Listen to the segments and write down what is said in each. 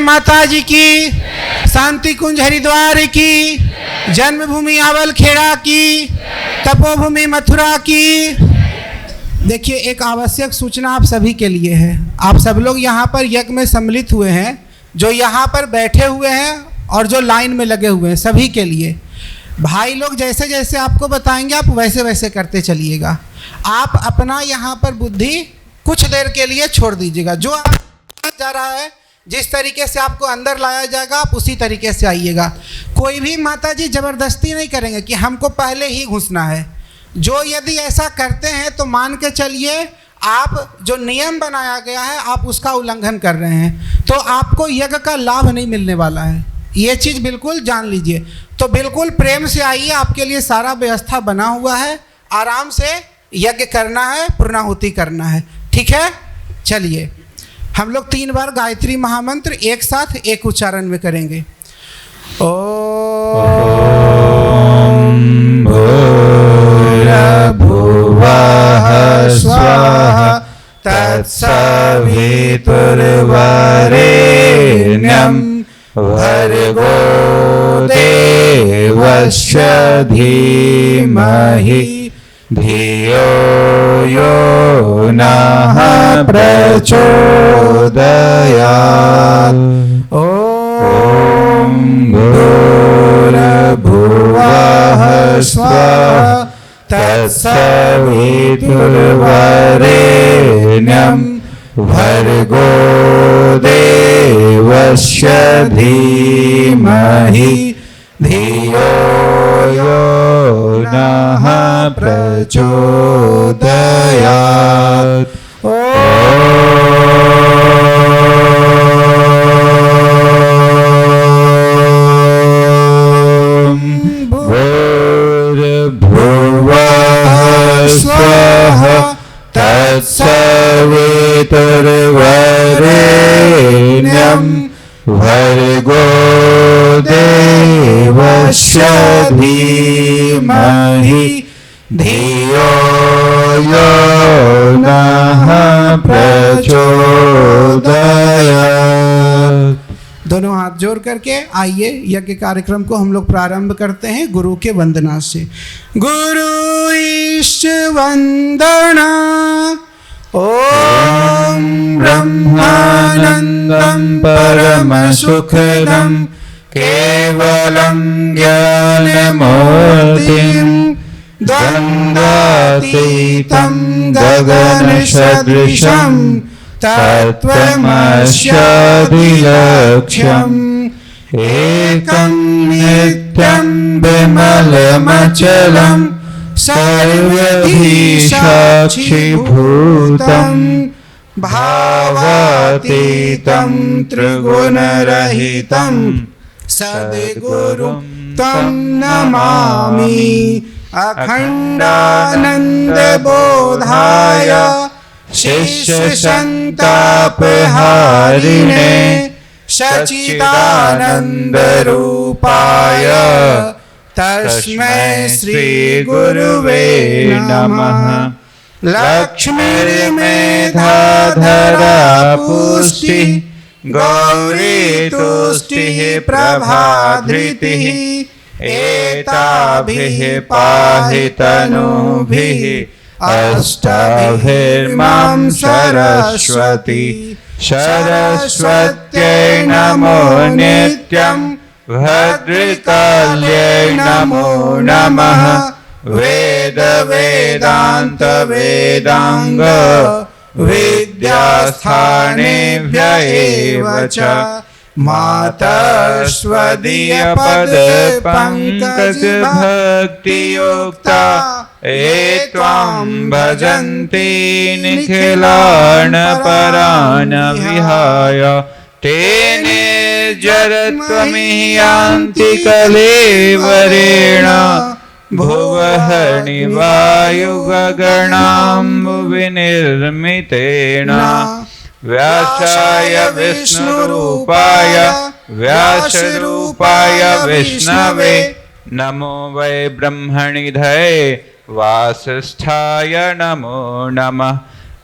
माता जी की, शांति कुंज हरिद्वार की, जन्मभूमि आवल खेड़ा की, तपोभूमि मथुरा की। देखिए, एक आवश्यक सूचना आप सभी के लिए है। आप सब लोग यहाँ पर यज्ञ में सम्मिलित हुए हैं, जो यहाँ पर बैठे हुए हैं और जो लाइन में लगे हुए हैं, सभी के लिए भाई लोग जैसे जैसे आपको बताएंगे आप वैसे वैसे करते चलिएगा। आप अपना यहाँ पर बुद्धि कुछ देर के लिए छोड़ दीजिएगा। जो आप जा रहा है, जिस तरीके से आपको अंदर लाया जाएगा आप उसी तरीके से आइएगा। कोई भी माता जी ज़बरदस्ती नहीं करेंगे कि हमको पहले ही घुसना है। जो यदि ऐसा करते हैं तो मान के चलिए आप जो नियम बनाया गया है आप उसका उल्लंघन कर रहे हैं, तो आपको यज्ञ का लाभ नहीं मिलने वाला है। ये चीज़ बिल्कुल जान लीजिए। तो बिल्कुल प्रेम से आइए, आपके लिए सारा व्यवस्था बना हुआ है। आराम से यज्ञ करना है, पूर्णाहुति करना है, ठीक है। चलिए हम लोग 3 बार गायत्री महामंत्र एक साथ एक उच्चारण में करेंगे। ओम भूर्भुवः स्वाहा तत्सवितुर्वरेण्यं भर्गो देवस्य धीमहि धियो यो नः प्रचोदयात्। ॐ भूर्भुवः स्वाहा तत्सवितुर्वरेण्यं भर्गो देवस्य धीमहि धियो यो नः प्रचोदयात्। ॐ भूर्भुवः स्वाहा तत्सवितुर्वरेण्यं भर्गो देवस्य धीमहि धियो यो नः प्रचोदयात्। दोनों हाथ जोड़ करके आइए यज्ञ कार्यक्रम को हम लोग प्रारंभ करते हैं गुरु के वंदना से। गुरु ईश वंदना। ओम ब्रह्मानंदं परम सुखदं केवलं ज्ञानमूर्तिं द्वन्द्वातीतं गगनसदृशं तत्त्वमस्यादिलक्ष्यम् एकं नित्यं विमलमचलं सर्वधी साक्षिभूतं भावातीतं त्रिगुणरहितं सद्गुरुं तं नमामि। अखण्डानन्दबोधाय शिष्यसन्तापहारिणे सच्चिदानन्दरूपाय तस्मै श्रीगुरुवे नमः। लक्ष्मीर्मेधाधरा पुष्टिः गौरी तुष्टिः प्रभाधृतिः एताभिः पाहि तनूभिः अष्टाभिर्मां सरस्वती। सरस्वत्यै नमो नित्यं भद्रकाल्यै नमो नमः। वेद वेदान्त वेदांग विद्यास्थानेभ्य एव च मातस्वदीयपद पंकज भक्तियुक्ता ये त्वां भजन्ति निखिलार्णपरान् विहाय। तेने जरत्वमियान्ति कलेवरेण भुवहनि वायुगगणाम्बुविनिर्मितेन। व्यासाय विष्णुरूपाय विष्णवे नमो वै ब्रह्मणिधये वासिष्ठाय नमो नमः।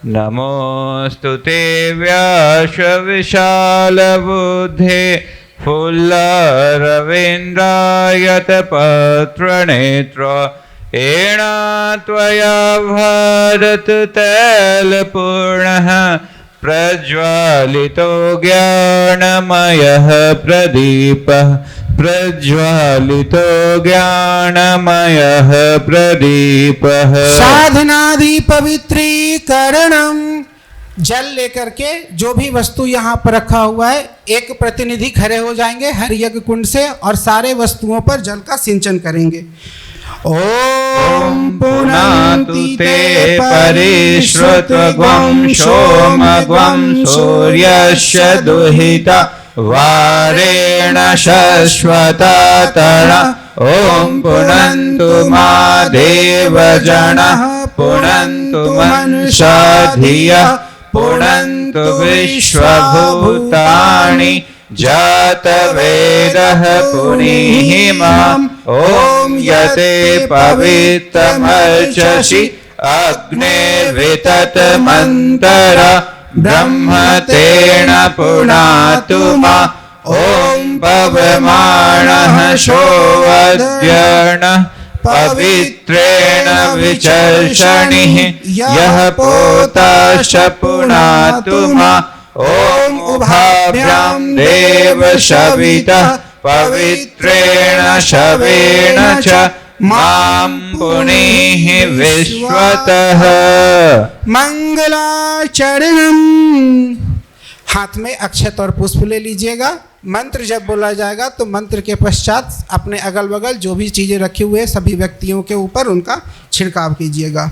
नमोऽस्तु ते व्यास विशालबुद्धे फुल्लरविन्द्रायतपत्रनेत्र येन त्वया भारततैलपूर्णः प्रज्वालितो ज्ञानमयः प्रदीपः प्रज्वालितो ज्ञानमयः प्रदीपः। साधनादि पवित्रीकरणम, जल लेकर के जो भी वस्तु यहाँ पर रखा हुआ है, एक प्रतिनिधि खड़े हो जाएंगे हर यज्ञ कुंड से और सारे वस्तुओं पर जल का सिंचन करेंगे। ओम पुनातु ते परिश्रुतग्वं सोमग्वं सूर्यस्य दुहिता वारेण शश्वततरा। ओम पुनन्तु मा देवजनः पुनन्तु मनुष्या धिया पुनन्तु विश्वभूतानि जातवेदः पुनीहि माम्। ओम यते पवित्रमर्चसि अग्निर्विततमन्तरा ब्रह्म तेन पुनातु मा। ओम पवमानः सोऽवद्यर्णः पवित्रेण विचर्षणिः यः पोताश पुनातु मा। ओम उभाभ्यां देव सवितः पवित्रेण शवेन च मां पुनीहि विश्वतः। मंगलाचरणम, हाथ में अक्षत और पुष्प ले लीजिएगा। मंत्र जब बोला जाएगा तो मंत्र के पश्चात अपने अगल बगल जो भी चीजें रखी हुई है सभी व्यक्तियों के ऊपर उनका छिड़काव कीजिएगा।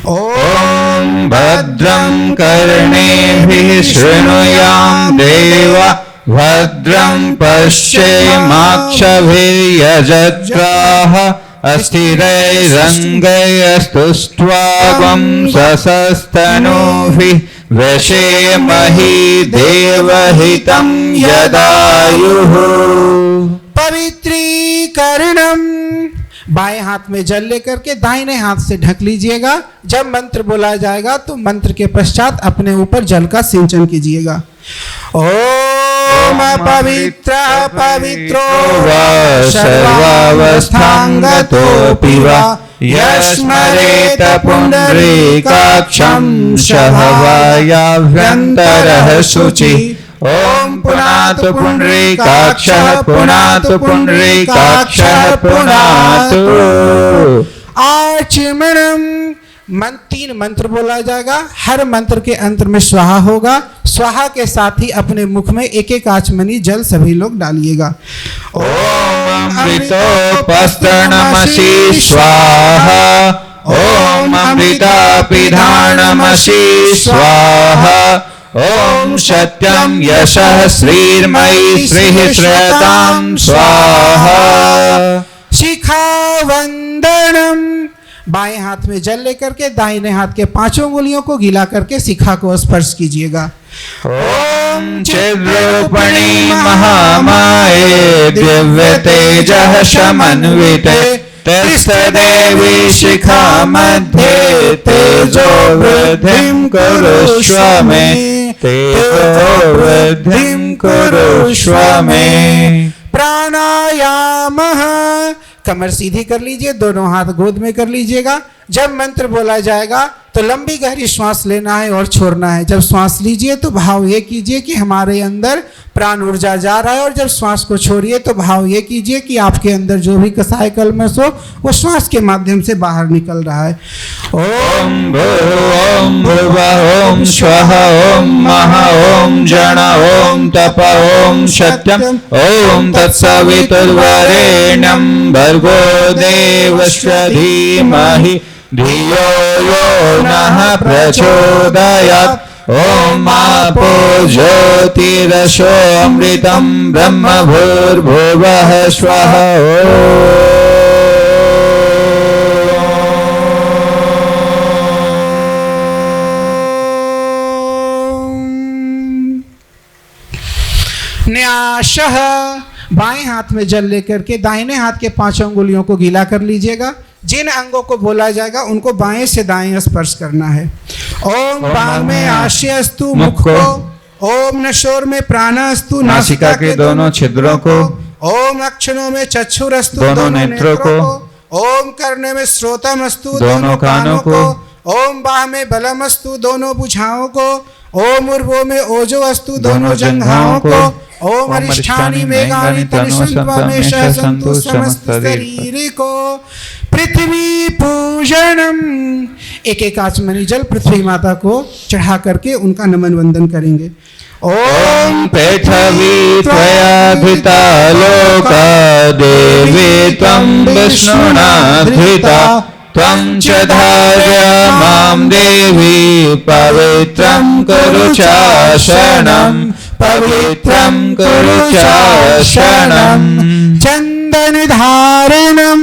ओम भद्रं कर्णेभिः शृणुयाम देवा भद्रं पश्येमाक्षभिर्यजत्राः अस्थिरैरङ्गैस्तुष्ट्वागं ससस्तनूभिः वशेमहि देवहितं यदायुः। पवित्रीकरणम, बाएं हाथ में जल लेकर के दाहिने हाथ से ढक लीजिएगा। जब मंत्र बोला जाएगा तो मंत्र के पश्चात अपने ऊपर जल का सिंचन कीजिएगा। ओम पवित्रः पवित्रो वा सर्वावस्थांगतोऽपि वा यस्मरेत पुण्डरीकाक्षं शहवायाभ्यन्तरः शुचि। ओम पुनातु पुण्डरीकाक्षः पुनातु पुण्डरीकाक्षः पुनातु। आचमनम, तीन मंत्र बोला जाएगा। हर मंत्र के अंत में स्वाहा होगा। स्वाहा के साथ ही अपने मुख में एक एक आचमनी जल सभी लोग डालिएगा। ओम अमृतोपस्तरणमसि स्वाहा। ओम अमृतापिधानमसि स्वाहा। ओम सत्यं यशः श्रीर्मयि श्रीः श्रेयतां स्वाहा। शिखावंदनम, बाएं हाथ में जल लेकर के दाहिने हाथ के पांचों उंगलियों को गीला करके शिखा को स्पर्श कीजिएगा। ओम चिद्रूपिणी महामाये दिव्य तेजः समन्विते तिष्ठदेवी शिखा मध्ये तेजो वृद्धिं कुरुष्व मे तेजो वृद्धिं कुरुष्व मे। प्राणायामः, कमर सीधी कर लीजिए, दोनों हाथ गोद में कर लीजिएगा। जब मंत्र बोला जाएगा तो लंबी गहरी श्वास लेना है और छोड़ना है। जब श्वास लीजिए तो भाव ये कीजिए कि हमारे अंदर प्राण ऊर्जा जा रहा है, और जब श्वास को छोड़िए तो भाव ये कीजिए कि आपके अंदर जो भी कसाय कल्मश हो वो श्वास के माध्यम से बाहर निकल रहा है। ओम भूर्भुवः ओम भुवः ओम स्वः ओम महा ओम जन ओम तप ओम सत्यम ओम तत्सवितुर्वरेण्यं भर्गो देवस्य धीमहि धियो यो नः प्रचोदयात्। ओम आपो ज्योतिरसो अमृतं ब्रह्म भूर्भुवः स्वः। न्यासः, बाएं हाथ में जल लेकर के दाहिने हाथ के पांचों उंगलियों को गीला कर लीजिएगा। जिन अंगों को बोला जाएगा उनको बाएं से दाएं स्पर्श करना है। ओम बांग में आश्यस्तु मुख को, ओम नशोर में प्राणस्तु नासिका के दोनों छिद्रों को, ओम अक्षणों में चक्षुरस्तु दोनों नेत्रों को, ओम करने में श्रोतमस्तु दोनों कानों को, ओम बाह में बलमस्तु दोनों भुजाओं को, ओम उर्वो में ओजो अस्तु दोनों जंघाओं को, ओम अरिष्ठानि मेघानि तनुषंत्वमेषः सन्तु समस्त शरीर को। पृथ्वी पूजनम, एक एक आचमनी जल पृथ्वी माता को चढ़ा करके उनका नमन वंदन करेंगे। ओम पृथ्वी त्वया धृता लोका देवी त्वं विष्णुना धृता त्वं च धार्य मां देवी पवित्रं कुरु चाशनं पवित्रं कुरु चाशनं। चंदन धारणम,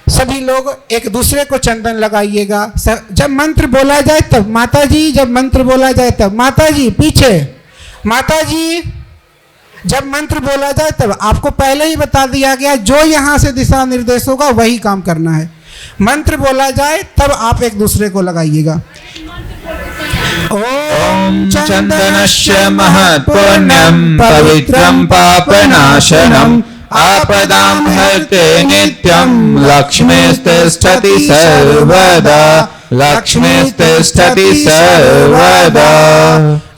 सभी लोग एक दूसरे को चंदन लगाइएगा। जब मंत्र बोला जाए तब माता जी, जब मंत्र बोला जाए तब माता जी पीछे, माता जी जब मंत्र बोला जाए तब आपको पहले ही बता दिया गया जो यहाँ से दिशा निर्देश होगा वही काम करना है। मंत्र बोला जाए तब आप एक दूसरे को लगाइएगा। ओम चंदनस्य महत्पुण्यं पवित्रं पापनाशनम् आपदां हरते नित्यं लक्ष्मीस्तिष्ठति सर्वदा लक्ष्मीस्तिष्ठति सर्वदा।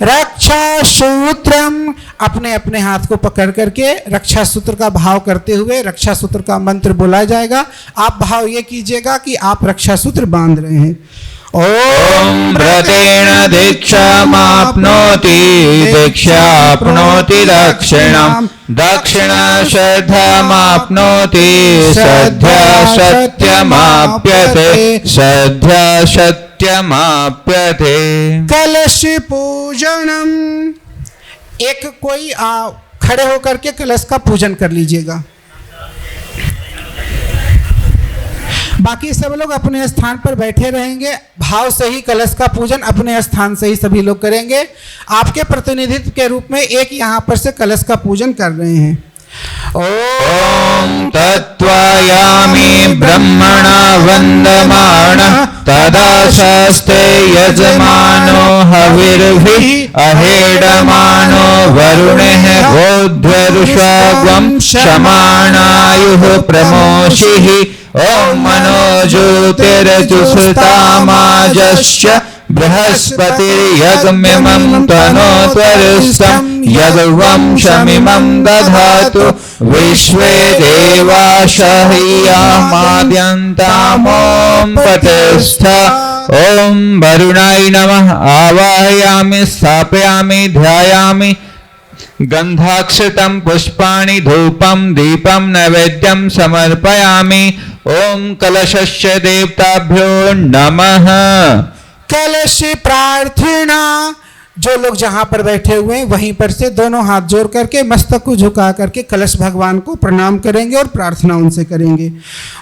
रक्षा सूत्रम, अपने अपने हाथ को पकड़ करके रक्षा सूत्र का भाव करते हुए रक्षा सूत्र का मंत्र बोला जाएगा। आप भाव ये कीजिएगा कि आप रक्षा सूत्र बांध रहे हैं। ओम व्रतेन दीक्षामाप्नोति दीक्षाप्नोति दक्षिणं दक्षिणा श्रद्धामाप्नोति श्रद्धा सत्यमाप्यते श्रद्धा सत्यमाप्यते। कलश पूजनम, एक कोई खड़े होकर के कलश का पूजन कर लीजिएगा। बाकी सब लोग अपने स्थान पर बैठे रहेंगे। भाव से ही कलश का पूजन अपने स्थान से ही सभी लोग करेंगे। आपके प्रतिनिधित्व के रूप में एक यहाँ पर से कलश का पूजन कर रहे हैं। ओम तत्त्वायामि ब्रह्मणा वन्दमानः तदा शास्ते यजमानो हविर्भिः अहेडमानो वरुणः गोध्वरुषाग्वं शमानायुः प्रमोषिः। ओम मनो ज्योतिर्जुषतामाजस्य बृहस्पतिर्यज्ञमिमं तनोत्वरिष्ठं यज्ञवंशमिमं दधातु विश्वे देवाशह्यामाद्यन्तामों प्रतिष्ठा। ओम वरुणाय नमः आवाहयामि स्थापयामि ध्यायामि गंधाक्षतं पुष्पाणि धूपं दीपं नैवेद्यं समर्पयामि। ओम कलशस्य देवताभ्यो नमः। कलश प्रार्थना, जो लोग जहां पर बैठे हुए हैं वहीं पर से दोनों हाथ जोड़ करके मस्तक को झुका करके कलश भगवान को प्रणाम करेंगे और प्रार्थना उनसे करेंगे।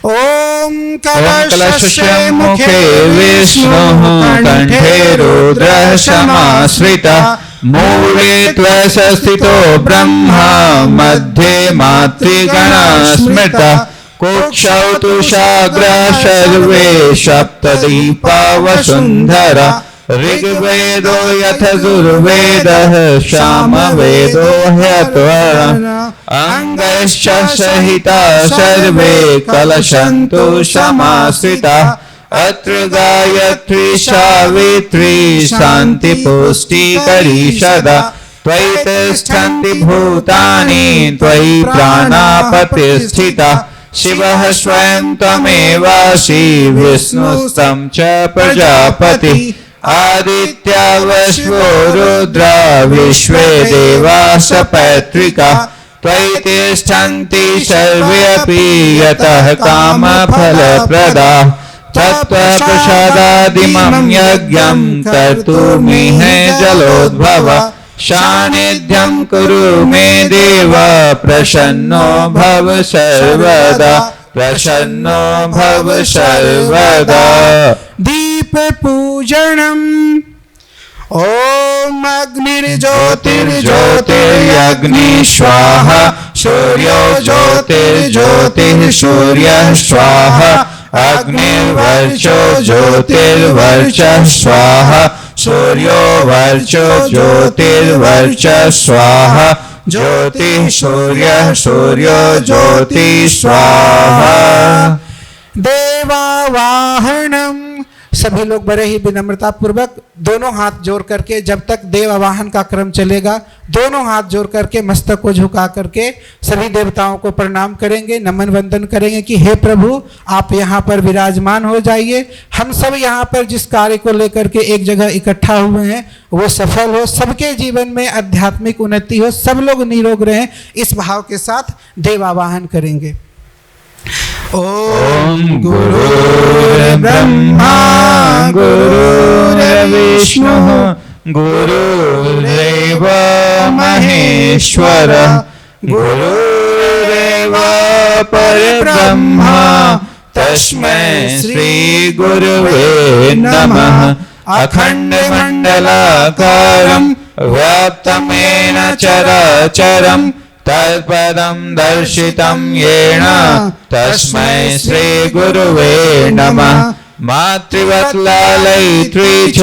ओम कलशस्य मुखे विष्णुः कंठे रुद्रः समाश्रितः मूले त्वस्य स्थितो ब्रह्मा मध्ये मातृगणा स्मृतः कुक्षौ तुषाग्रः सर्वे सप्तदीपा वसुन्धरा ऋग्वेदो यथजुर्वेदः सामवेदो ह्यथर्वणः अंगश्च सहिता सर्वे कलशन्तु समाश्रिताः अत्र गायत्री सावित्री शान्ति पुष्टिकरी सदा त्वयि तिष्ठन्ति भूतानि त्वयि प्राणापतिष्ठिता शिवः स्वयं त्वमेवासि विष्णुस्तं च प्रजापति आदित्या वश्वो रुद्रा विश्वे देवा सपैत्रिका त्वयि तिष्ठन्ति सर्वेऽपि यतः कामफलप्रदा तत्त्वप्रसादादिमं यज्ञं कर्तुमिह जलोद्भव सान्निध्यं कुरु मे देव प्रसन्नो भव सर्वदा प्रसन्नो भव सर्वदा। दीप पूजनम। ओम अग्निर्ज्योतिर्ज्योतिर्यग्नि स्वाहा सूर्यो ज्योतिर्ज्योतिः सूर्यः स्वाहा अग्निर्वर्चो ज्योतिर्वर्चः स्वाहा सूर्यो वर्चो ज्योतिर्वर्चः स्वाहा ज्योतिः सूर्यः सूर्यो ज्योतिः स्वाहा। देवावाहनम। सभी लोग बड़े ही विनम्रता पूर्वक दोनों हाथ जोड़ करके, जब तक देव आवाहन का क्रम चलेगा, दोनों हाथ जोड़ करके मस्तक को झुका करके सभी देवताओं को प्रणाम करेंगे, नमन वंदन करेंगे कि हे प्रभु आप यहाँ पर विराजमान हो जाइए। हम सब यहाँ पर जिस कार्य को लेकर के एक जगह इकट्ठा हुए हैं वो सफल हो, सबके जीवन में आध्यात्मिक उन्नति हो, सब लोग निरोग रहें, इस भाव के साथ देव आवाहन करेंगे। ओम गुरुर्ब्रह्मा गुरुर्विष्णुः गुरुर्देव महेश्वरः गुरुरेव परब्रह्मा तस्मै श्री गुरुवे नमः। अखण्डमण्डलाकारं व्याप्तं येन चराचरं तत्पदं दर्शितं येन तस्मै श्री गुरुवे नमः। मातृवत् लालयित्री च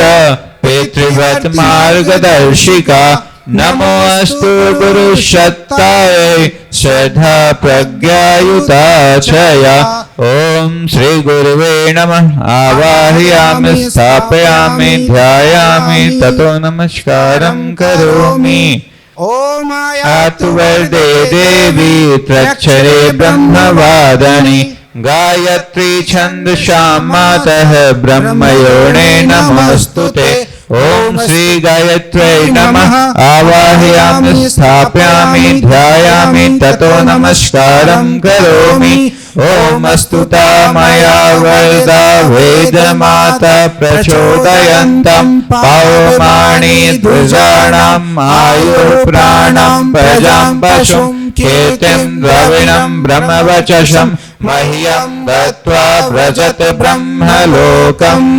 पितृवत् मार्गदर्शिका नमोऽस्तु गुरुशक्तायै श्रद्धा प्रज्ञायुता चया। ओम श्री गुरुवे नमः। आवाहयामि स्थापयामि ध्यायामि ततो नमस्कारं करोमि। ओम आतु वरदे देवी त्र्यक्षरे ब्रह्मवादिनी गायत्री छन्दसां मातः ब्रह्मयोने नमोऽस्तुते। ओम श्री गायत्र्यै नमः। आवाहयामि स्थापयामि ध्यायामि ततो नमस्कारं करोमि। ओम स्तुता मया वरदा वेदमाता प्रचोदयन्तं पवमानि द्विजानाम् आयुर्प्राणं प्रजां पशुं कीर्तिं द्रविणं ब्रह्मवचसं मह्यं दत्त्वा व्रजत ब्रह्मलोकम्।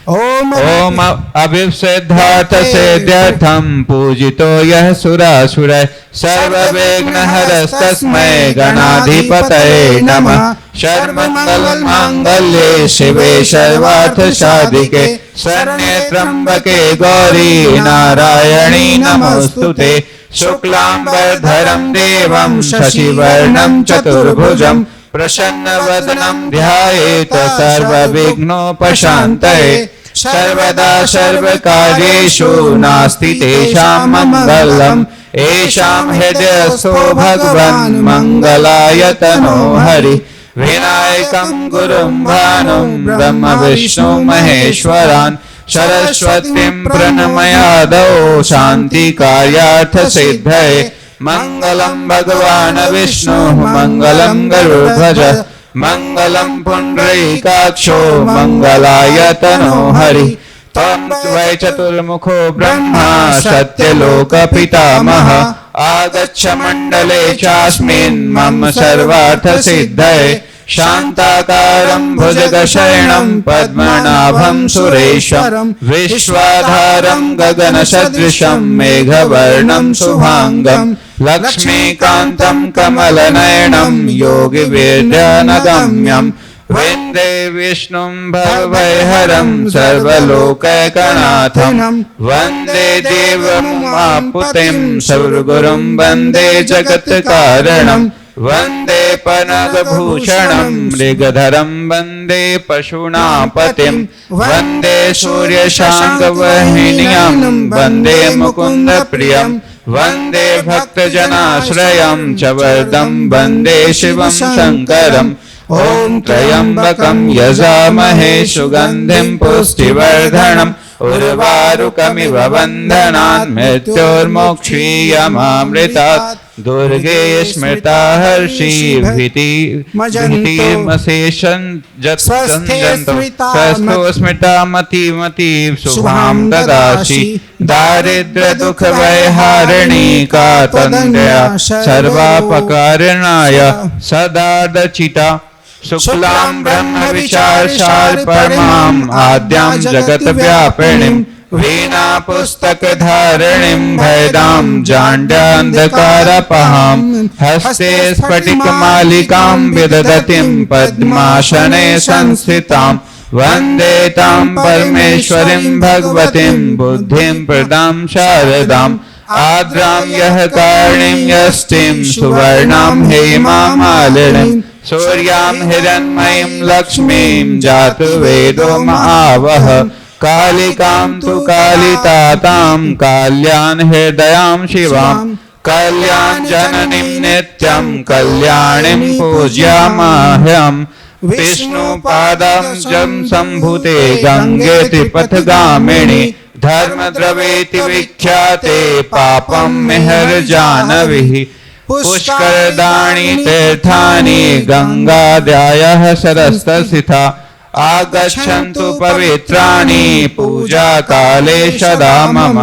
ओम अभिसिद्धार्थ सिद्ध्यर्थं पूजितो यः सुरासुरैः सर्वविघ्नहरस्तस्मै गणाधिपतये नमः। सर्वमङ्गलमाङ्गल्ये शिवे सर्वार्थसाधिके शरण्ये त्र्यम्बके गौरी नारायणी नमोऽस्तुते। शुक्लाम्बरधरं देवं शशिवर्णं चतुर्भुजं प्रसन्नवदनं ध्यायेत सर्वविघ्नोपशान्तये। सर्वदा सर्वकार्येषु नास्ति तेषां मङ्गलम्। येषां हृदयस्थो भगवन् मङ्गलायतनो हरि। विनायकं गुरुं भानुं ब्रह्म विष्णु महेश्वरान् सरस्वतीं प्रणमयादौ शान्तिकार्यार्थसिद्धये। मङ्गलं भगवान् विष्णुः मङ्गलं गरुडध्वजः मङ्गलं पुण्डरीकाक्षो मङ्गलायतनो हरि। त्वं वै चतुर्मुखो ब्रह्मा सत्यलोकपितामहः। आगच्छ मण्डले चास्मिन् मम सर्वार्थसिद्धये। शान्ताकारं भुजगशयनं पद्मनाभं सुरेशं विश्वाधारं गगनसदृशं मेघवर्णं शुभाङ्गं लक्ष्मीकान्तं कमलनयनं योगिवेद्यनगम्यं वन्दे विष्णुं भवभयहरं सर्वलोकैकनाथं वन्दे देवमुमापुतिं सर्वगुरुं वन्दे जगत्कारणं वन्दे पनगभूषणं मृगधरं वन्दे पशूनापतिं वन्दे सूर्यशाङ्कवाहिन्यां वन्दे मुकुन्दप्रियं वन्दे भक्तजनाश्रयं च वरदं वन्दे शिवं शङ्करम्। ॐ त्र्यम्बकं यजामहे सुगन्धिं पुष्टिवर्धनम् उर्वारुकमिव बन्धनान् मृत्योर्मोक्षीयमामृतात्। दुर्गे स्मृता हर्षि भीतिमशेषं जत्संजन्तो स्मृता मतिमतीव शुभां ददासि। दारिद्र्यदुःखभयहारिणी कातन्द्र्या सर्वापकारणाय सदार्दचिता। शुक्लां ब्रह्मविचारसार परमाम् आद्यां जगत्व्यापिनीं वीणा पुस्तक धारिणीं भयदां जाड्यान्धकारपहां हस्ते स्फटिकमालिकां विदधतीं पद्मासने संस्थितां वन्दे तां परमेश्वरीं भगवतीं बुद्धिं प्रदां शारदाम् आद्रां यः कारणीं यष्टिं सुवर्णां हेमामालिनीं सूर्यां हिरण्मयीं लक्ष्मीं जातवेदो महावः कालिकां तु कालितातां काल्यां हृदयां शिवां कल्याण जननीं नित्यं कल्याणीं पूज्यामह्यम् विष्णुपादं जं सम्भुते गंगे त्रिपथगामिनी धर्मद्रवेति विख्याते पापं मिहर जानविः पुष्करदानि तीर्थानि गंगाद्यायः सरस्तसिता आगच्छन्तु पवित्राणि पूजा काले सदा मम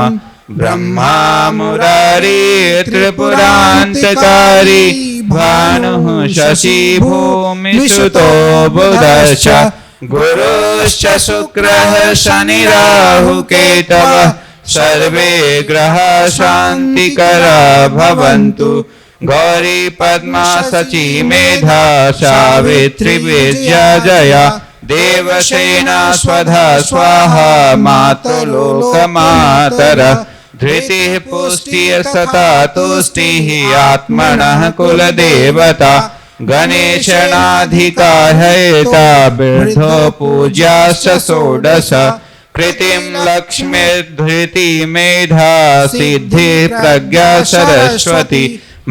ब्रह्मा मुरारी त्रिपुरान्तकारी भानुः शशि भूमिसुतो बुधश्च गुरुश्च शुक्रः शनिराहुकेतवः सर्वे ग्रहाः शान्तिकरा भवन्तु गौरी पद्मा सची मेधा सावित्री विद्या जया देवसेना स्वधा स्वाहा मातुलोकमातरः धृतिः पुष्टिः सता तुष्टिः आत्मनः कुलदेवता गणेशनाधिकाहयता बिर्धो पूज्याश्च षोडश कृतिं लक्ष्मीर्धृति मेधा सिद्धि प्रज्ञा सरस्वती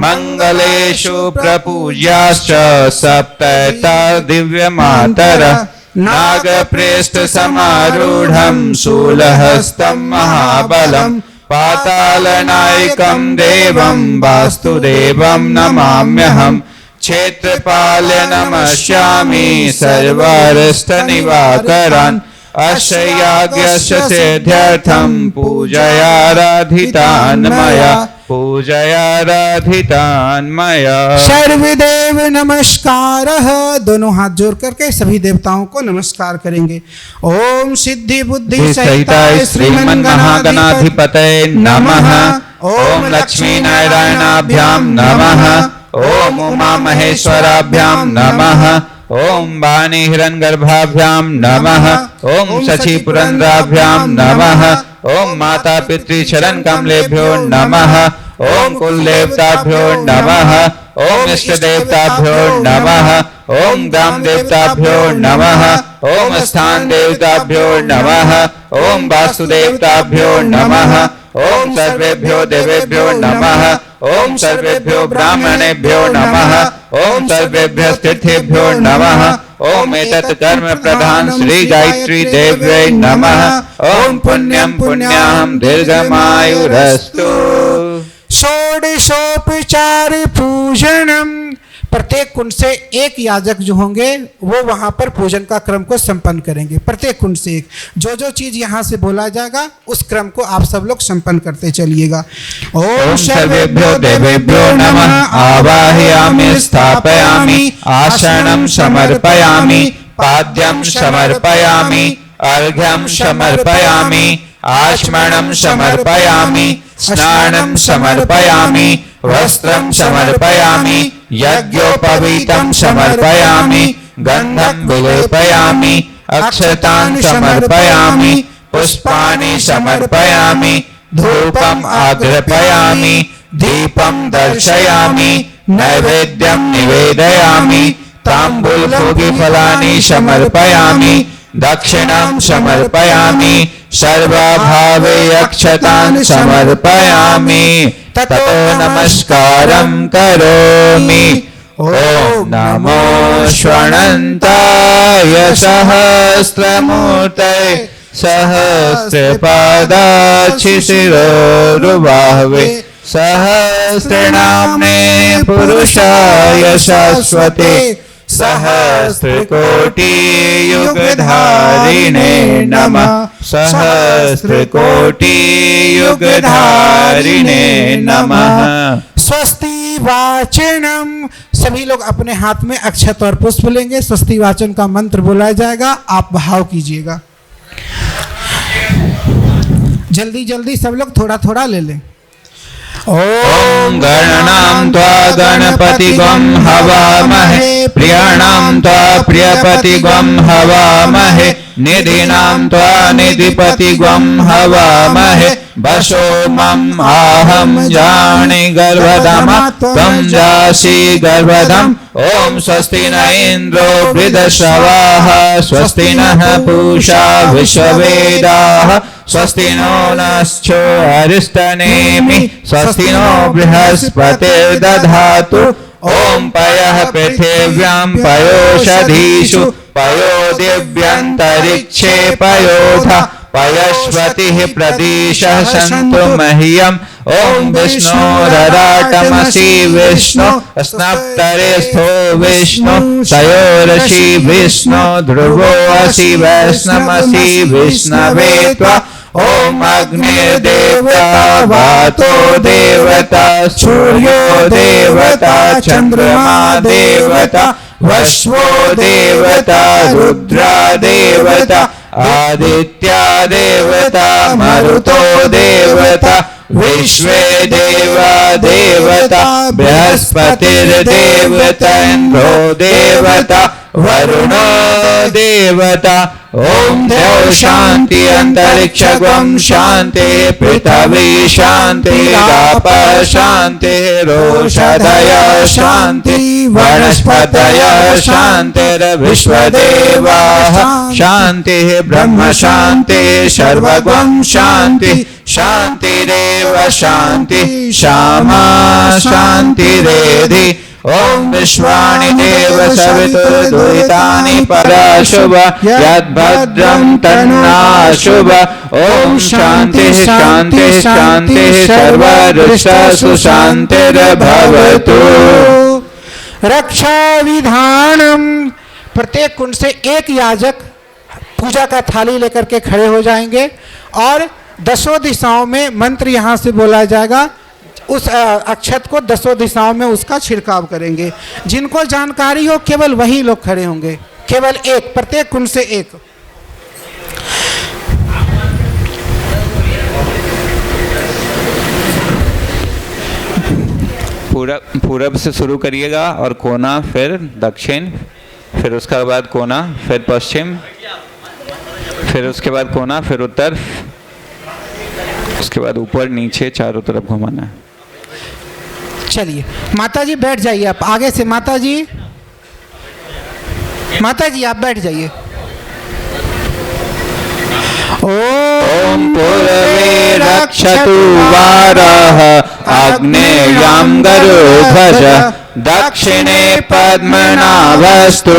मंगलेषु प्रपूज्याश्च सप्तैता दिव्यमातरः नागप्रेष्ठ समारूढं शूलहस्तं महाबलं पातालनायकं देवं वास्तुदेवं नमाम्यहम् क्षेत्रपाल नमस्यामि सर्वारिष्टनिवाकरान् अस्य याज्ञस्य सिद्ध्यर्थं पूजयाराधितान् मया सर्वदेव नमस्कारः। दोनों हाथ जोड़ करके सभी देवताओं को नमस्कार करेंगे। ओम सिद्धि बुद्धि सहिताय श्रीमन्महागणाधिपतये नमः। ओम लक्ष्मी नारायणाभ्यां नमः। ओम उमा महेश्वराभ्यां नमः। ओम वाणी हिरण्यगर्भाभ्यां नमः। ओम शचि पुरंद्राभ्यां नमः। ओम माता पितृ चरण कमलेभ्यो नमः। ओम कुल देवताभ्यो नमः। ओम इष्ट देवताभ्यो नमः। ओम ग्राम देवताभ्यो नमः। ओम स्थान देवताभ्यो नमः। ओम वासुदेवताभ्यो नमः। ओम सर्वेभ्यो देवेभ्यो नमः। ओम सर्वेभ्यो ब्राह्मणेभ्यो नमः। ओम सर्वेभ्यः तीर्थेभ्यो नमः। ओम एतत् कर्म प्रधान श्री गायत्री देव्यै नमः। ओम पुण्यं पुण्याहं दीर्घमायुरस्तु। षोडशोपचार पूजनम। प्रत्येक कुंड से एक याजक जो होंगे वो वहां पर पूजन का क्रम को संपन्न करेंगे। प्रत्येक कुंड से एक जो चीज यहाँ से बोला जाएगा उस क्रम को आप सब लोग संपन्न करते चलिएगा। ओम सर्वेभ्यो देवेभ्यो नमः। आवाहयामि स्थापयामि आसनं समर्पयामि पाद्यं समर्पयामि अर्घ्यं समर्पयामि आचमनं समर्पयामि स्नानं समर्पयामि वस्त्रं समर्पयामि यज्ञोपवीतं समर्पयामि गन्धं विलेपयामि अक्षतान् समर्पयामि पुष्पाणि समर्पयामि धूपम् आग्रपयामि दीपं दर्शयामि नैवेद्यं निवेदयामि ताम्बूलफलानि समर्पयामि दक्षिणां समर्पयामि सर्वभावे अक्षतान् समर्पयामि ततो नमस्कारं करोमि। ओम नमो श्वणन्ताय सहस्रमूर्तये सहस्रपादाच्छिशिरोरुबाहवे सहस्रनाम्ने पुरुषाय शाश्वते सहस्रकोटि युगधारिणे नमः। सहस्रकोटि युगधारिणे नमः। स्वस्ति वाचनम। सभी लोग अपने हाथ में अक्षत और पुष्प लेंगे। स्वस्ति वाचन का मंत्र बोला जाएगा, आप भाव कीजिएगा। जल्दी जल्दी सब लोग थोड़ा थोड़ा ले लें। ॐ गणानां त्वा गणपतिगं हवामहे प्रियाणां त्वा प्रियपतिगं हवामहे निधीनां त्वा निधिपतिगं हवामहे वशो मम आहं जाने गर्भधामा त्वं जासि गर्भधम्। ॐ स्वस्ति न इन्द्रो वृद्धश्रवाः स्वस्ति नः पूषा विश्ववेदाः स्वस्ति नो नश्चो अरिष्टनेमि स्वस्ति नो बृहस्पतिर्दधातु। ॐ पयः पृथिव्यां पयोषधीषु पयो दिव्यन्तरिक्षे पयोधा पयस्वतिः प्रदिशः सन्तु मह्यम्। ॐ विष्णोरराटमसि विष्णु स्नप्तरेस्थो विष्णु तयोरसि विष्णु ध्रुवो असि वैष्णवसि विष्णवे त्वा। ॐ अग्निर्देवता वातो देवता सूर्यो देवता चन्द्रमा देवता वश्वो देवता रुद्रा देवता आदित्या देवता मरुतो देवता विश्वे देवा देवता बृहस्पतिर्देवता इन्द्रो देवता वरुणो देवता। ॐ द्यौ शान्ति अन्तरिक्षगं शान्ति पृथिवी शान्ति आप शान्ति रोषधय शान्ति वनस्पतय शान्तिर्विश्वदेवाः शान्तिः ब्रह्म शान्ति सर्वगं शान्ति शान्तिरेव शान्ति श्यामा शान्तिरेधि। ॐ विश्वानि देव सवितुर्दुरितानि पराशुभ यद्भद्रं तन्नाशुभ। ॐ शान्तिः शान्तिः शान्तिः सर्वदृष्टसु शान्तिर्भवतु। रक्षा विधानम। प्रत्येक कुंड से एक याजक पूजा का थाली लेकर के खड़े हो जाएंगे और दसों दिशाओं में मंत्र यहाँ से बोला जाएगा। उस अक्षत को दसों दिशाओं में उसका छिड़काव करेंगे। जिनको जानकारी हो केवल वही लोग खड़े होंगे, केवल एक, प्रत्येक कुंड से एक। पूरब से शुरू करिएगा और कोना फिर दक्षिण, फिर उसके बाद कोना फिर पश्चिम, फिर उसके बाद कोना फिर उत्तर, उसके बाद ऊपर नीचे चारों तरफ घुमाना है। चलिए माता जी बैठ जाइए आप आगे से। माता जी आप बैठ जाइए। ॐ पूर्वे रक्षतु वारः आग्नेयां गरुध्वज दक्षिणे पद्मनाभस्तु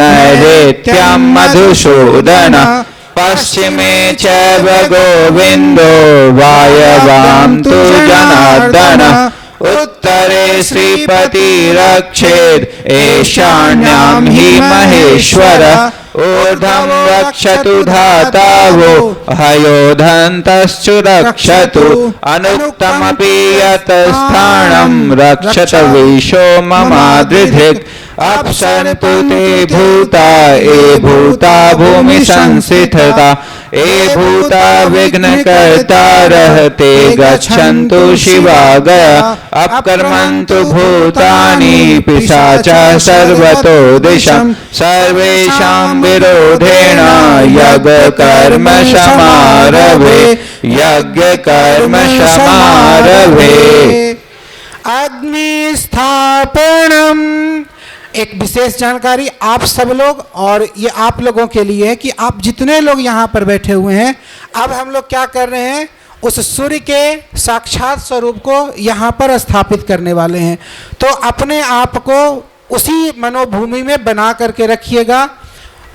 नैऋत्यं मधुसूदन पश्चिमे चैव गोविन्दो वायव्यां तु जनार्दन उत्तरे श्रीपतिरक्षेत् ईशान्यां हि महेश्वर ऊर्ध्वं रक्षतु धातावो हयोधन्तश्च रक्षतु अनुक्तमपि यत् स्थानं रक्षत विशो ममादृधिक् अप्सन्तु ते भूता ये भूता भूमि संस्थिता ये भूता विघ्नकर्ता रहते गच्छन्तु शिवागया अपकर्मन्तु भूतानि पिशाचा सर्वतो दिशं सर्वेषां विरोधेण यज्ञकर्म समारभे यज्ञकर्म समारभे। अग्नि स्थापनम। एक विशेष जानकारी आप सब लोग और ये आप लोगों के लिए है कि आप जितने लोग यहाँ पर बैठे हुए हैं, अब हम लोग क्या कर रहे हैं, उस सूर्य के साक्षात स्वरूप को यहाँ पर स्थापित करने वाले हैं। तो अपने आप को उसी मनोभूमि में बना करके रखिएगा।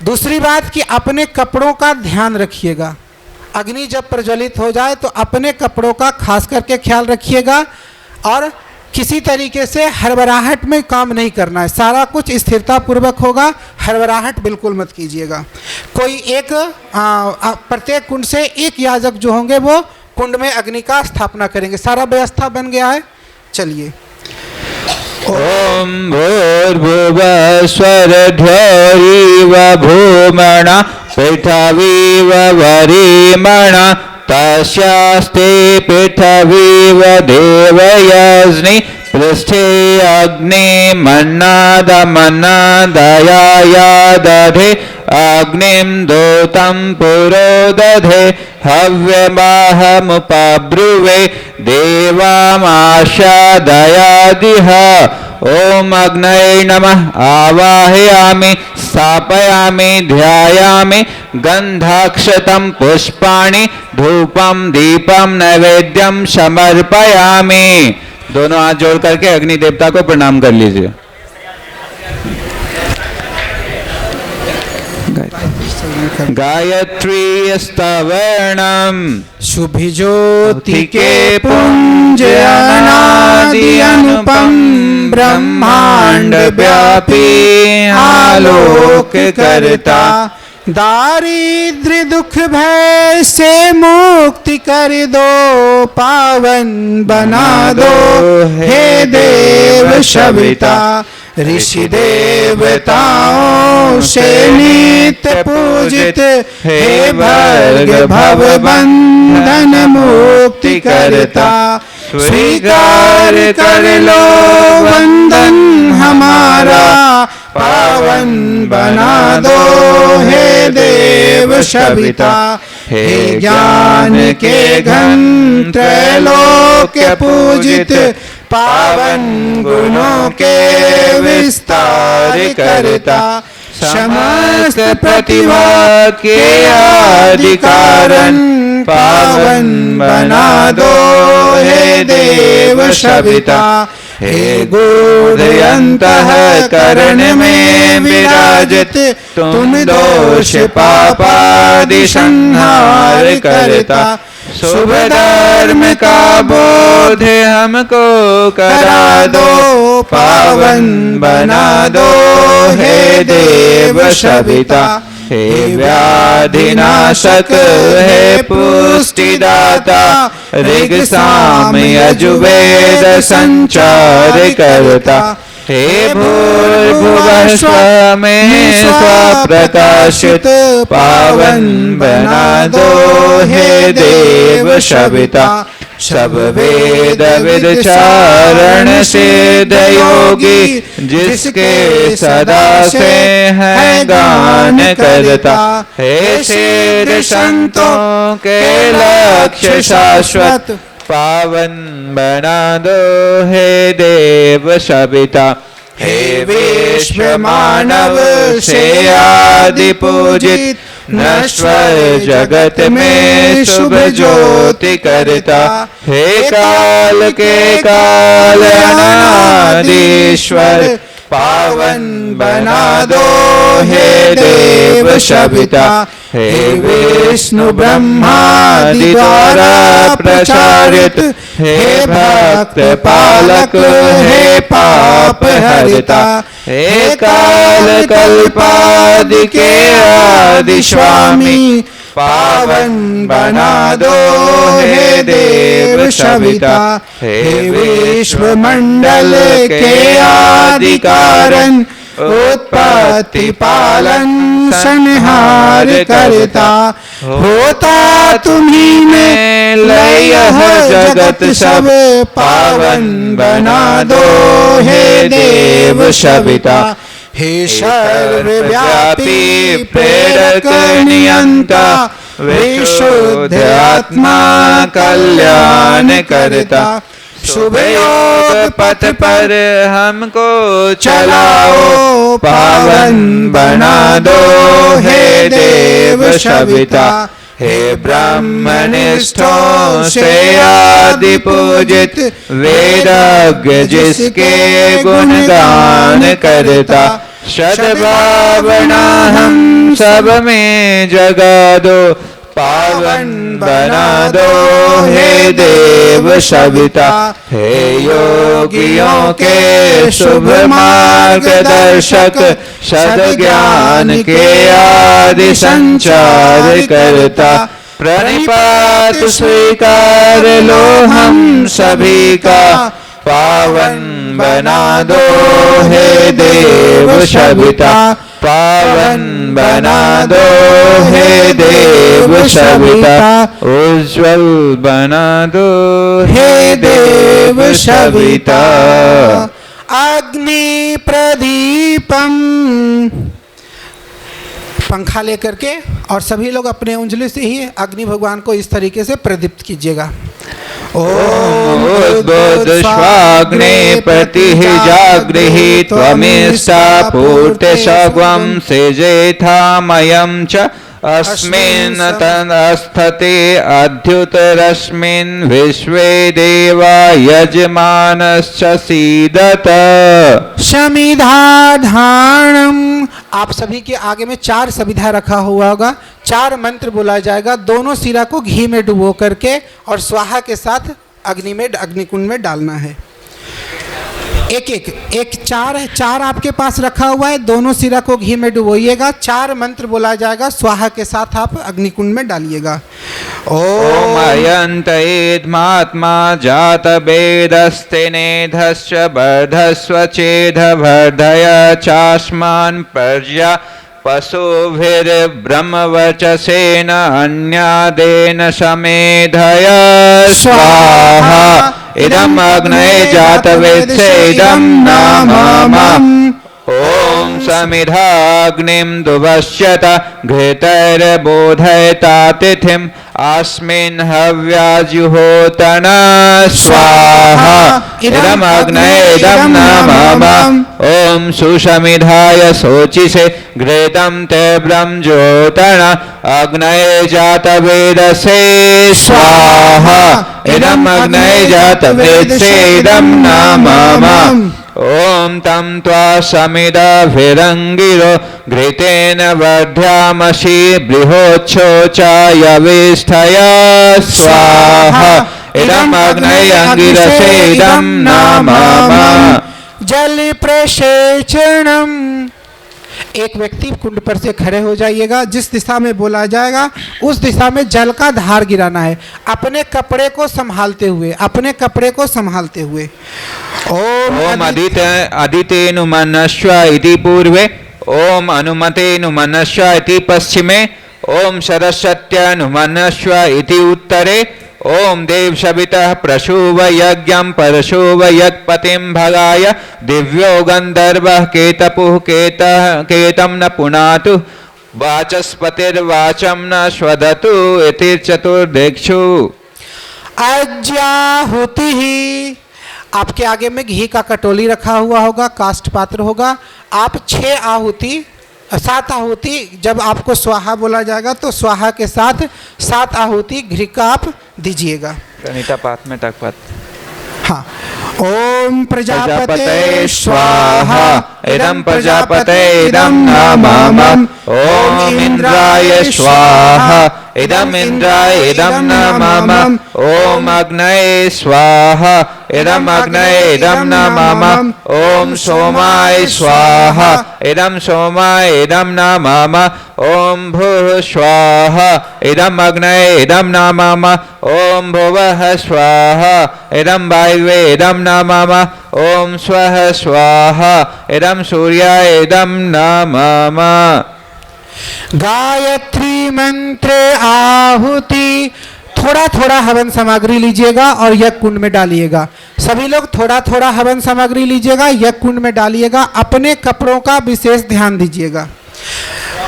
दूसरी बात कि अपने कपड़ों का ध्यान रखिएगा। अग्नि जब प्रज्वलित हो जाए तो अपने कपड़ों का खास करके ख्याल रखिएगा और किसी तरीके से हड़बड़ाहट में काम नहीं करना है। सारा कुछ स्थिरता पूर्वक होगा, हड़बड़ाहट बिल्कुल मत कीजिएगा। कोई एक प्रत्येक कुंड से एक याजक जो होंगे वो कुंड में अग्नि का स्थापना करेंगे। सारा व्यवस्था बन गया है। चलिए। ओम भूर्भुवः स्वरध्वरीव भूमना पृथिवीव वरीमणा तस्यास्ते पृथिवीव देवयज्ञि पृष्ठे अग्नि मन्नादया दधे अग्निं दूतं पुरो दधे हव्यमाहमुपब्रुवे देवामाशादयादिह ओम अग्नये नमः आवाहयामि स्थापयामि ध्यायामि गंधाक्षतं पुष्पाणि धूपं दीपं नैवेद्यं समर्पयामि। दोनों हाथ जोड़ करके अग्नि देवता को प्रणाम कर लीजिए। गायत्री स्तवर्णम शुभि ज्योति के पुंज अनादि अनुपम ब्रह्मांड व्यापी आलोक करता दारिद्र्य दुख भय से मुक्ति कर दो पावन बना दो हे देव सविता ऋषि देवताओं से नित्य पूजित हे भर्ग भव बंधन मुक्ति करता स्वीकार कर लो वंदन हमारा पावन बना दो हे देव सविता हे ज्ञान के घन त्रैलोक पूजित पावन गुणों के विस्तार करता समस्त प्रतिभा के आदि कारण पावन बना दो हे देव सविता हे गूढ़ अंतःकरण में विराजित तुम दोष पापादि संहार करता शुभ धर्म का बोध हमको करा दो पावन बना दो हे देव सविता हे व्याधिनाशक हे पुष्टिदाता ऋग साम यजुर्वेद संचार करता हे भूर्भुवः स्वः में स्वप्रकाशित पावन बना दो हे देव सविता सब वेद विचारण सिद्ध योगी जिसके सदा से है गान करता हे सिद्ध संतों के लक्ष्य शाश्वत पावन बना दो हे देव सविता हे विश्व मानव से आदि पूजित नश्वर जगत में शुभ ज्योति करता हे काल के काल अनादिश्वर पावन बना दो हे देव सविता हे विष्णु ब्रह्मादि द्वारा प्रचारित हे भक्त पालक हे पाप हरिता हे काल कल्पादि के आदि स्वामी पावन बना दो हे देव सविता हे विश्व मंडल के आदि कारण उत्पत्ति पालन संहार करता होता तुम्ही में लय जगत सब पावन बना दो हे देव सविता हे सर्वव्यापी प्रेरक नियंता विशुद्ध आत्मा कल्याण करता शुभ योग पथ पर हमको चलाओ पावन बना दो हे देव सविता हे ब्रह्मनिष्ठों से आदि पूजित वेदज्ञ जिसके गुणगान करता सद्भावना हम सब में जगा दो पावन बना दो हे देव सविता हे योगियों के शुभ मार्गदर्शक सद्ज्ञान के आदि संचार करता प्रणिपात स्वीकार लो हम सभी का पावन बना दो हे देव सविता पावन बना दो हे देव सविता, उज्ज्वल बना दो हे देव सविता। अग्नि प्रदीपम, पंखा लेकर के और सभी लोग अपने उंगली से ही अग्नि भगवान को इस तरीके से प्रदीप्त कीजिएगा। ओम उद्बोध स्वाग्ने प्रति जागृहि त्वमेष्टा पूर्ते सगवं सेजेथामयं च अस्मिन् तदस्थते अद्युतरस्मिन् विश्वे देवा यजमानश्च सीदत। समिधाधारणम, आप सभी के आगे में 4 समिधा रखा हुआ होगा, 4 मंत्र बोला जाएगा। दोनों सिरा को घी में डुबो करके और स्वाहा के साथ अग्निकुंड में डालना है। एक 4 आपके पास रखा हुआ है, दोनों सिरा को घी में डुबोइएगा। 4 मंत्र बोला जाएगा, स्वाहा के साथ आप अग्निकुंड में डालिएगा। ओम अयंतयेद्मात्मा जात वेदस्तेनेधश्च वर्धस्व चेद वर्धय चास्मान् प्रजा पशुभिर्ब्रह्मवर्चसेन अन्यादेन समेधय स्वाहा। इदम् अग्नये जातवेत्से इदं नामम्। ओम समिधाग्निं दुवश्यत घृतैर्बोधयतातिथिम् अस्मिन् हव्याजुहोतन स्वाहा। इदम् अग्नये इदं नामम्। ओम सुसमिधाय शोचिषे घृतं तीव्रं ज्योतन अग्नये जातवेदसे स्वाहा। इदम् अग्नये जातवेदसे इदं नामम्। ओम तं त्वा समिदाभिरंगिरो घृतेन वर्ध्यामसि बृहोच्छोचाय विष्ठय स्वाहा। इदम् अग्नये अंगिरसे इदं नामम्। जल प्रसेचनम, एक व्यक्ति कुंड पर से खड़े हो जाइएगा, जिस दिशा में बोला जाएगा उस दिशा में जल का धार गिराना है, अपने कपड़े को संभालते हुए, अपने कपड़े को संभालते हुए। ओम अदितेनुमनश्व इति पूर्वे, ओम अनुमतेनुमनश्व इति पश्चिमे, ओम सरस्वत्यनुमनश्व इति उत्तरे, ओम देव सवितः प्रसूव यज्ञं परशुव यज्ञपतिं भगाय दिव्यो गंधर्वः केतपुः केतं न पुनातु वाचस्पतिर्वाचं न स्वदतु इति चतुर्दिक्षु। अज्याहुति, आपके आगे में घी का कटोली रखा हुआ होगा, काष्ठ पात्र होगा। आप 7 आहुति जब आपको स्वाहा बोला जाएगा तो स्वाहा के साथ 7 आहुति घी का आप दीजिएगा। प्रणीता पात में तकपत। हाँ। ओम प्रजापते स्वाहा, इदं प्रजापते इदं नामम्। ओम इंद्राय स्वाहा, इदम् इंद्राय इदं नामम्। ओम अग्नये स्वाहा, इदम् अग्नये इदं नामम्। ओम सोमाय स्वाहा, इदं सोमाय इदं नामम्। ओम भूः स्वाहा, इदम् अग्नये इदं नामम्। ओम भुवः स्वाहा, इदं वायवे इदं नामम्। ओम स्वः स्वाहा, इदं सूर्याय इदं नामम्। गायत्री मंत्र आहुति, थोड़ा थोड़ा हवन सामग्री लीजिएगा और यज्ञ कुंड में डालिएगा। सभी लोग थोड़ा थोड़ा हवन सामग्री लीजिएगा, यज्ञ कुंड में डालिएगा। अपने कपड़ों का विशेष ध्यान दीजिएगा।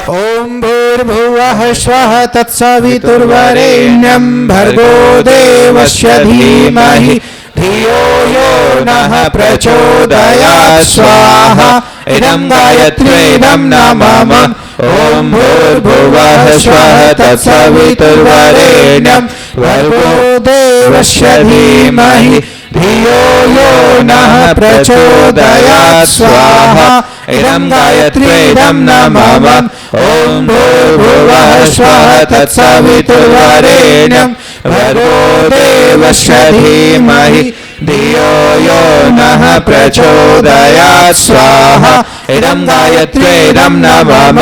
ओम भूर्भुवः स्वः तत्सवितुर्वरेण्यं भर्गो देवस्य धीमहि धियो यो नः प्रचोदयात् स्वाहा। इदं गायत्री इदं नामम्। ओम भूर्भुवः स्वः तत्सवितुर्वरेण्यं भर्गो देवस्य धीमहि धियो यो नः प्रचोदयात् स्वाहा। इदं गायत्री इदं नामम्। ओम भूर्भुवः स्वः तत्सवितुर्वरेण्यं भर्गो देवस्य धीमहि धियो यो नः प्रचोदयात् स्वाहा। इदं गायत्री इदं नामम्।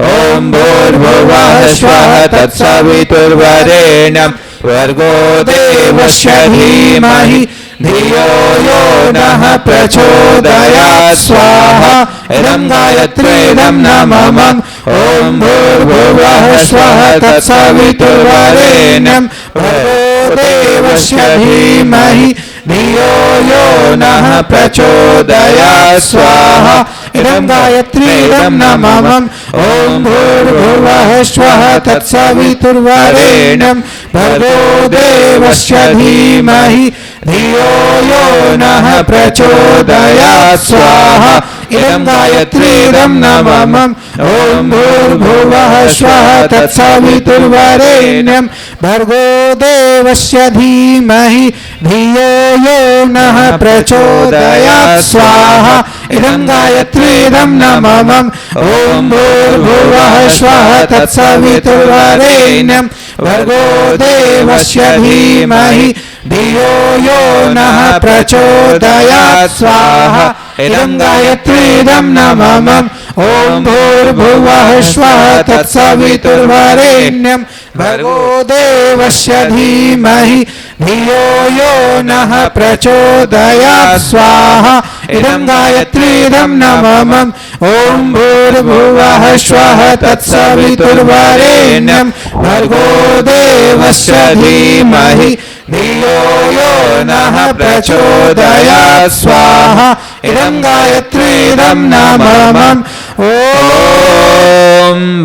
ओम भूर्भुवः स्वः तत्सवितुर्वरेण्यं भर्गो देवस्य धीमहि धियो यो नः प्रचोदयात् स्वाहा। इदं गायत्री इदं नामम्। ॐ भूर्भुवः स्वः तत्सवितुर्वरेण्यं भर्गो देवस्य धीमहि धियो यो नः प्रचोदयात् स्वाहा इदं गायत्रीदं नमः ॐ भूर्भुवः स्वः तत्सवितुर्वरेण्यं भर्गो देवस्य धीमहि धियो यो नः प्रचोदयात् स्वाहा इदं गायत्रीदं नमः ॐ भूर्भुवः स्वः तत्सवितुर्वरेण्यं भर्गो देवस्य धीमहि धियो यो नः प्रचोदयात् स्वाहा इदं गायत्रीदं नमः ॐ भूर्भुवः स्वः तत्सवितुर्वरेण्यं भर्गो देवस्य धीमहि धियो यो नः प्रचोदयात् स्वाहा इदं गायत्रीदं नमः ॐ भूर्भुवः स्वः तत्सवितुर्वरेण्यं भर्गो देवस्य धीमहि धियो यो नः प्रचोदयात् स्वाहा इदं गायत्रीदं नमः ॐ भूर्भुवः स्वः तत्सवितुर्वरेण्यं भर्गो देवस्य धीमहि धियो यो नः प्रचोदयात् स्वाहा इदं गायत्रीदं नमः ॐ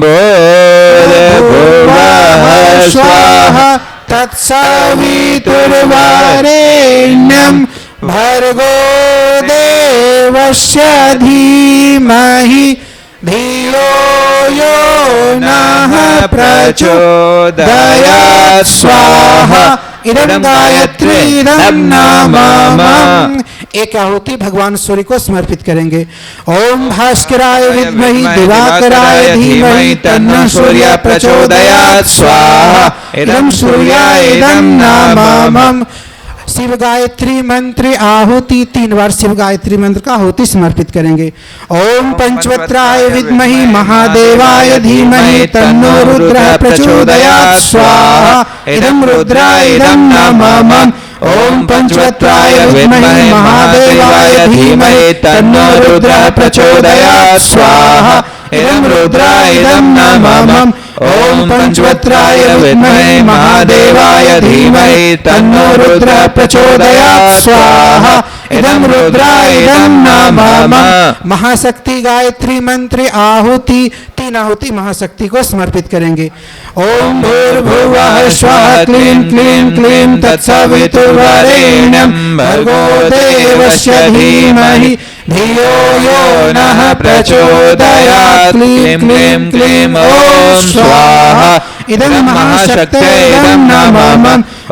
भूर्भुवः स्वः तत्सवितुर्वरेण्यं भर्गो देवस्य धीमहि धियो यो नः प्रचोदयात् स्वाहा इदं गायत्रीदं नमः। एक आहुति भगवान सूर्य को समर्पित करेंगे। ओम भास्कराय विद्महि दिवाकराय धीमहि तन्नो सूर्य प्रचोदयात् स्वाहा इदं सूर्याय इदं नमः। शिव गायत्री मंत्र आहुति 3 बार शिव गायत्री मंत्र का आहुति समर्पित करेंगे। ओम पंचवक्त्राय विद्महि महादेवाय धीमहि तन्नो रुद्रः प्रचोदयात् स्वाहा इदं रुद्राय इदं नमः। ओम पंचवक्त्राय विद्महि महादेवाय धीमहि तन्नो रुद्रः प्रचोदयात् स्वाहा इदं रुद्राय इदं नमः। ओम पंचवक्त्राय विद्महि महादेवाय धीमहि तन्नो रुद्रः प्रचोदयात् स्वाहा इदं रुद्राय इदं नमः। महाशक्ति गायत्री मंत्र आहुति 3 आहुति महाशक्ति को समर्पित करेंगे। ओम भूर्भुवः स्वः क्लीं क्लीं क्लीं तत्सवितुर्वरेण्यं भर्गो देवस्य धीमहि धियो यो नः प्रचोदयात् क्लीं क्लीं क्लीं ॐ स्वाहा इदं महाशक्त्यै इदं नमः।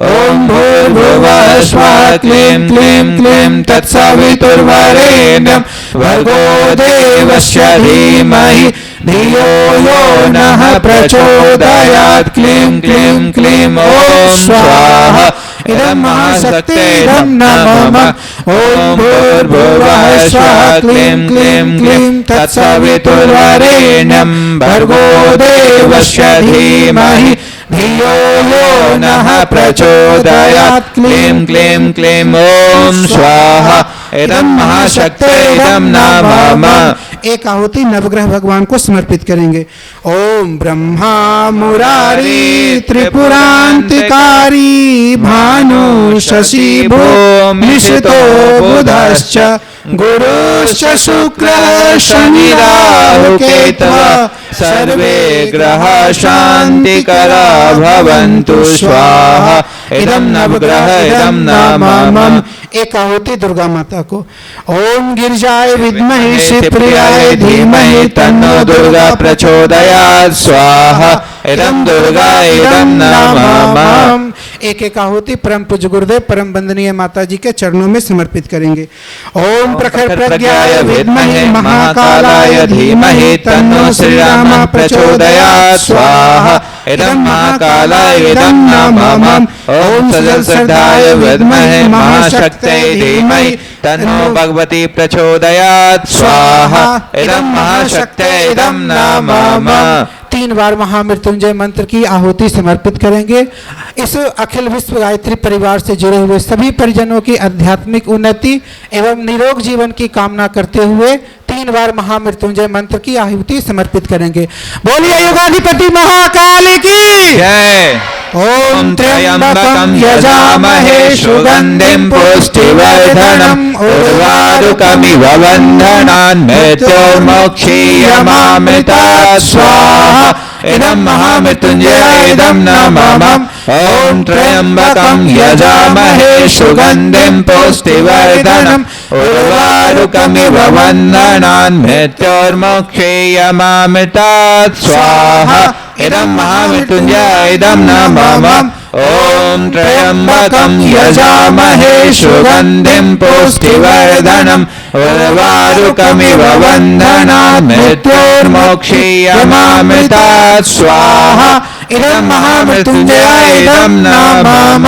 ओम भूर्भुवः स्वः क्लीं क्लीं क्लीं तत्सवितुर्वरेण्यं भर्गो देवस्य धीमहि धियो यो नः प्रचोदयात् क्लीं क्लीं क्लीं ॐ स्वाहा इदं महाशक्त्यै इदं नमः। ओम भूर्भुवः स्वः क्लीं क्लीं क्लीं तत्सवितुर्वरेण्यं भर्गो देवस्य धीमहि धियो यो नः प्रचोदयात् क्लीं क्लीं क्लीं ॐ स्वाहा इदं महाशक्त्यै इदं नमः। एक आहुति नवग्रह भगवान को समर्पित करेंगे। ओम ब्रह्मा मुरारी त्रिपुरांतकारी भानु शशि भूमिषितो बुधश्च गुरुश्च शुक्रः शनि राहु केतवः सर्वे ग्रहा शांतिकरा भवन्तु स्वाहा इदं नवग्रह इदं नमः। एक आहुति दुर्गा माता को। ओम गिरिजाय विद्महि शिवप्रियाय धीमहि तन्नो दुर्गा प्रचोदयात् स्वाहा इदं दुर्गा इदं नमः। एक एक आहुति परम पूज्य गुरुदेव परम वंदनीय माता जी के चरणों में समर्पित करेंगे। ओम प्रखर प्रज्ञाय विद्महि महाकालाय धीमहि तन्नो श्री राम प्रचोदयात् स्वाहा इदं महाकालाय इदं नमः। ओम सजल श्रद्धाय विद्महि महाशक्त्यै धीमहि तन्नो भगवती प्रचोदयात् स्वाहा इदं महाशक्त्यै इदं नमः। 3 बार महामृत्युंजय मंत्र की आहुति समर्पित करेंगे। इस अखिल विश्व गायत्री परिवार से जुड़े हुए सभी परिजनों की आध्यात्मिक उन्नति एवं निरोग जीवन की कामना करते हुए 3 बार महामृत्युंजय मंत्र की आहुति समर्पित करेंगे। बोलिए युगाधिपति महाकाल की जय। ओम त्र्यंबकं यजामहे सुगंधिं पुष्टिवर्धनम् उर्वारुकमिव बन्धनान् मृत्योर्मोक्षीयमामृतात् स्वाहा। इदं महामृत्युंजय इदं न मम। ओम त्र्यंबकं यजामहे सुगंधिं पुष्टिवर्धनम् उर्वारुकमिव बन्धनान् मृत्योर्मोक्षीयमामृतात् स्वाहा। इदं महामृत्युंजय इदं न मम। ओम त्र्यंबकं यजामहे सुगंधिं पुष्टिवर्धनम् उर्वारुकमिव बन्धनान् मृत्योर्मोक्षीयमामृतात् स्वाहा। इदं महामृत्युंजय इदं न मम।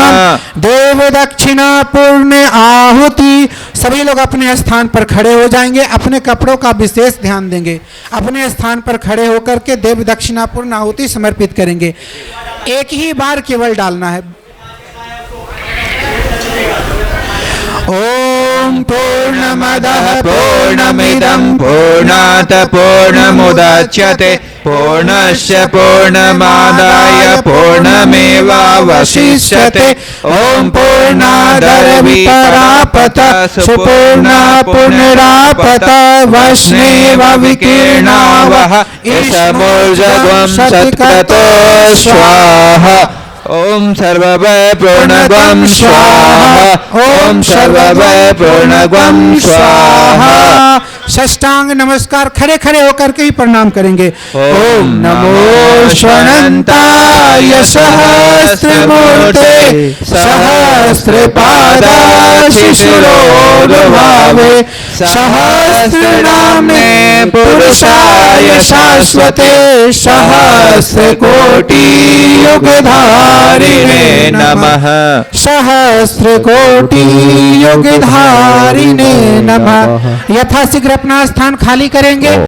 देव दक्षिणा पूर्ण आहुति। सभी लोग अपने स्थान पर खड़े हो जाएंगे, अपने कपड़ों का विशेष ध्यान देंगे, अपने स्थान पर खड़े होकर के देव दक्षिणा पूर्ण आहुति समर्पित करेंगे। एक ही बार केवल डालना है। ओम पूर्णमदः पूर्णमिदं पूर्णात् पूर्णमुदच्यते पूर्णस्य पूर्णमादाय पूर्णमेवावशिष्यते। ओम पूर्णादरविपरापत सुपूर्णा पुनरापत वैष्णव विकीर्णावः ईशमूर्जगं सत्कृतो स्वाहा। ओम सर्वभय पूर्णगं स्वाहा। ओम सर्वभय पूर्णगं स्वाहा। षष्टांग नमस्कार खड़े खड़े होकर के ही प्रणाम करेंगे। ओम नमो स्वनंताय सहस्रमूर्ते सहस्रपादाशिशुरोर्भावे सहस्रनाम्ने पुरुषाय शाश्वते सहस्रकोटियुगधारिणे नमः। सहस्रकोटियुगधारिणे नमः। यथाशीघ्र अपना स्थान खाली करेंगे।